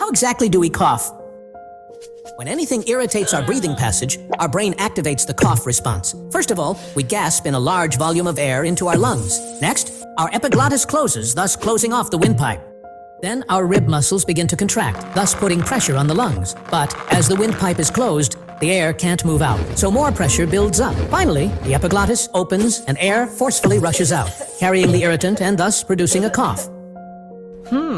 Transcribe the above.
How exactly do we cough? When anything irritates our breathing passage, our brain activates the cough response. First of all, we gasp in a large volume of air into our lungs. Next, our epiglottis closes, thus closing off the windpipe. Then our rib muscles begin to contract, thus putting pressure on the lungs. But as the windpipe is closed, the air can't move out, so more pressure builds up. Finally, the epiglottis opens and air forcefully rushes out, carrying the irritant and thus producing a cough.